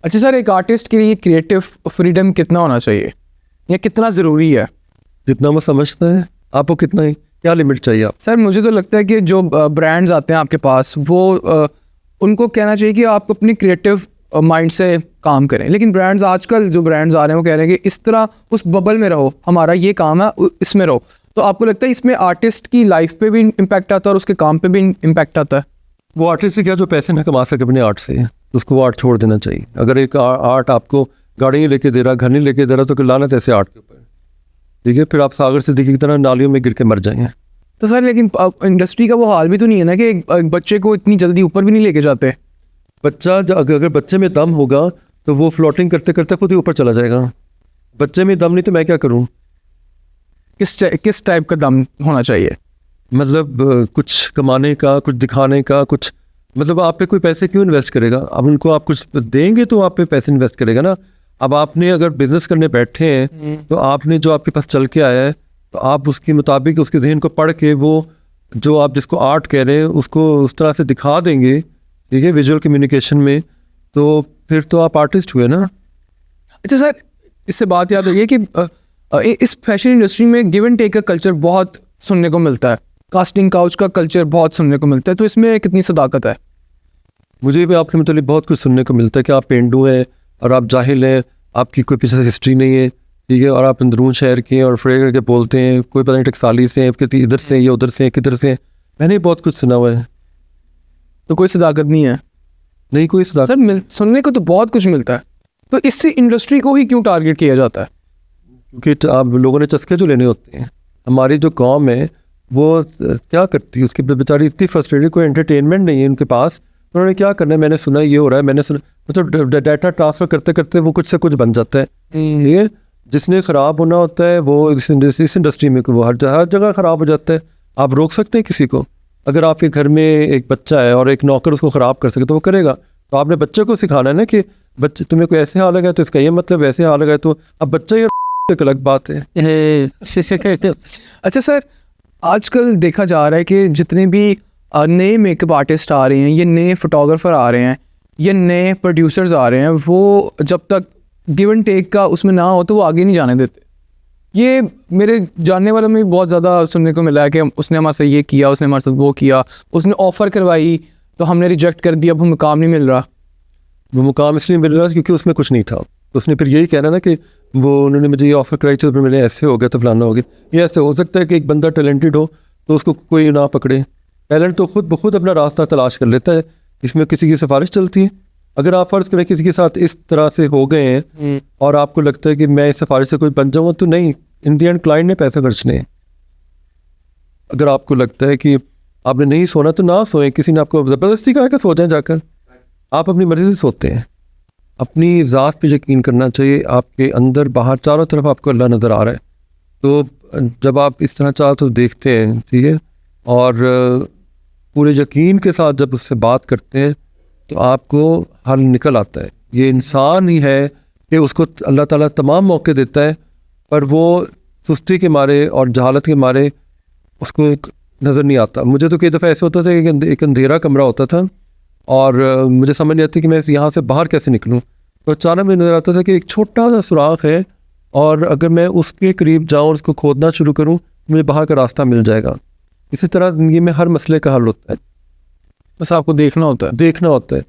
अच्छा सर, एक आर्टिस्ट के लिए क्रिएटिव फ्रीडम कितना होना चाहिए या कितना ज़रूरी है? जितना वो समझता है। आपको कितना ही क्या लिमिट चाहिए आप? सर मुझे तो लगता है कि जो ब्रांड्स आते हैं आपके पास वो उनको कहना चाहिए कि आप अपनी क्रिएटिव माइंड से काम करें, लेकिन ब्रांड्स आजकल जो ब्रांड्स आ रहे हैं वो कह रहे हैं कि इस तरह उस बबल में रहो, हमारा ये काम है इसमें रहो। तो आपको लगता है इसमें आर्टिस्ट की लाइफ पे भी इम्पैक्ट आता है और उसके काम पे भी इम्पैक्ट आता है? वो आर्टिस्ट से क्या जो पैसे ना कमा सके अपने आर्ट से, उसको वो आर्ट छोड़ देना चाहिए। अगर एक आर्ट आपको गाड़ी नहीं लेके दे रहा, घर नहीं लेके दे रहा, तो लानत ऐसे आर्ट के ऊपर, ठीक है? फिर आप सागर से दिखी की तरह नालियों में गिर के मर जाएंगे। तो सर लेकिन इंडस्ट्री का वो हाल भी तो नहीं है ना कि एक बच्चे को इतनी जल्दी ऊपर भी नहीं लेके जाते। बच्चा अगर बच्चे में दम होगा तो वो फ्लोटिंग करते करते खुद ही ऊपर चला जाएगा। बच्चे में दम नहीं तो मैं क्या करूं? किस टाइप का दम होना चाहिए? मतलब कुछ कमाने का, कुछ दिखाने का, कुछ मतलब आप पे कोई पैसे क्यों इन्वेस्ट करेगा? अब उनको आप कुछ देंगे तो आप पे पैसे इन्वेस्ट करेगा ना। अब आपने अगर बिजनेस करने बैठे हैं तो आपने जो आपके पास चल के आया है तो आप उसके मुताबिक उसके जहन को पढ़ के वो जो आप जिसको आर्ट कह रहे हैं उसको उस तरह से दिखा देंगे, ठीक है, विजुअल कम्युनिकेशन में, तो फिर तो आप आर्टिस्ट हुए ना। अच्छा सर, इससे बात याद रही है कि इस फैशन इंडस्ट्री में गिव एंड टेक का कल्चर बहुत सुनने को मिलता है, कास्टिंग काउच का कल्चर बहुत सुनने को मिलता है, तो इसमें कितनी सदाकत है? मुझे भी आपके मतलब बहुत कुछ सुनने को मिलता है कि आप पेंडू हैं और आप जाहिल हैं, आपकी कोई पीछे से हिस्ट्री नहीं है, ठीक है, और आप अंदरून शहर के हैं और फ्रे करके बोलते हैं, कोई पता नहीं टकसाली से हैं, इधर से हैं या उधर से हैं, किधर से हैं। मैंने बहुत कुछ सुना हुआ है। तो कोई सदाकत नहीं है? नहीं कोई सदाकत सर सुनने को तो बहुत कुछ मिलता है, तो इससे इंडस्ट्री को ही क्यों टारगेट किया जाता है? क्योंकि आप लोगों ने चस्के जो लेने होते हैं। हमारी जो कौम है वो क्या करती है, उसकी बेचारी इतनी फ्रस्ट्रेटेड, कोई एंटरटेनमेंट नहीं है उनके पास, उन्होंने क्या करना है, मैंने सुना ये हो रहा है, मैंने सुना, मतलब डाटा ट्रांसफ़र करते करते वो कुछ से कुछ बन जाता है। ये जिसने ख़राब होना होता है वो इस इंडस्ट्री में वो हर जगह ख़राब हो जाता है। आप रोक सकते हैं किसी को? अगर आपके घर में एक बच्चा है और एक नौकर उसको ख़राब कर सके तो वो करेगा। तो आपने बच्चे को सिखाना है ना कि बच्चे तुम्हें कोई ऐसे हाल लगा तो इसका ये मतलब, वैसे हाल लगा तो अब बच्चा ये एक अलग बात है। अच्छा सर, आजकल देखा जा रहा है कि जितने भी नए मेकअप आर्टिस्ट आ रहे हैं, ये नए फोटोग्राफर आ रहे हैं, ये नए प्रोड्यूसर्स आ रहे हैं, वो जब तक गिव एंड टेक का उसमें ना हो तो वो आगे नहीं जाने देते। ये मेरे जानने वालों में बहुत ज़्यादा सुनने को मिला है कि उसने हमारे साथ ये किया, उसने हमारे साथ वो किया, उसने ऑफ़र करवाई तो हमने रिजेक्ट कर दिया, अब हमें काम नहीं मिल रहा। वो मुकाम इसलिए मिल रहा क्योंकि उसमें कुछ नहीं था। उसने फिर यही कहना ना कि वो उन्होंने मुझे ये ऑफ़र कराई तो फिर मैंने ऐसे हो गया तो फलाना हो गया। ये ऐसे हो सकता है कि एक बंदा टैलेंटेड हो तो उसको कोई ना पकड़े। टैलेंट तो खुद ब खुद अपना रास्ता तलाश कर लेता है, इसमें किसी की सिफारिश चलती है। अगर आप फ़र्ज़ करें किसी के साथ इस तरह से हो गए हैं और आपको लगता है कि मैं इस सिफारिश से कोई बन जाऊँगा, तो नहीं, इन दी एंड क्लाइंट ने पैसे खर्चने हैं। अगर आपको लगता है कि आपने नहीं सोना तो ना सोएं, किसी ने आपको ज़बरदस्ती कहा कि सो जाएं जाकर, आप अपनी मर्ज़ी से सोते हैं। अपनी ज़ात पे यकीन करना चाहिए। आपके अंदर बाहर चारों तरफ आपको अल्लाह नज़र आ रहा है। तो जब आप इस तरह चारों तरफ देखते हैं, ठीक है, और पूरे यकीन के साथ जब उससे बात करते हैं तो आपको हल निकल आता है। ये इंसान ही है कि उसको अल्लाह ताला तमाम मौके देता है, पर वो सुस्ती के मारे और जहालत के मारे उसको एक नज़र नहीं आता। मुझे तो कई दफ़ा ऐसे होता था कि एक अंधेरा कमरा होता था और मुझे समझ नहीं आती कि मैं यहाँ से बाहर कैसे निकलूँ। तो अचानक मुझे नज़र आता था कि एक छोटा सा सुराख है और अगर मैं उसके करीब जाऊँ और उसको खोदना शुरू करूँ मुझे बाहर का रास्ता मिल जाएगा। इसी तरह ज़िंदगी में हर मसले का हल होता है, बस आपको देखना होता है। देखना होता है।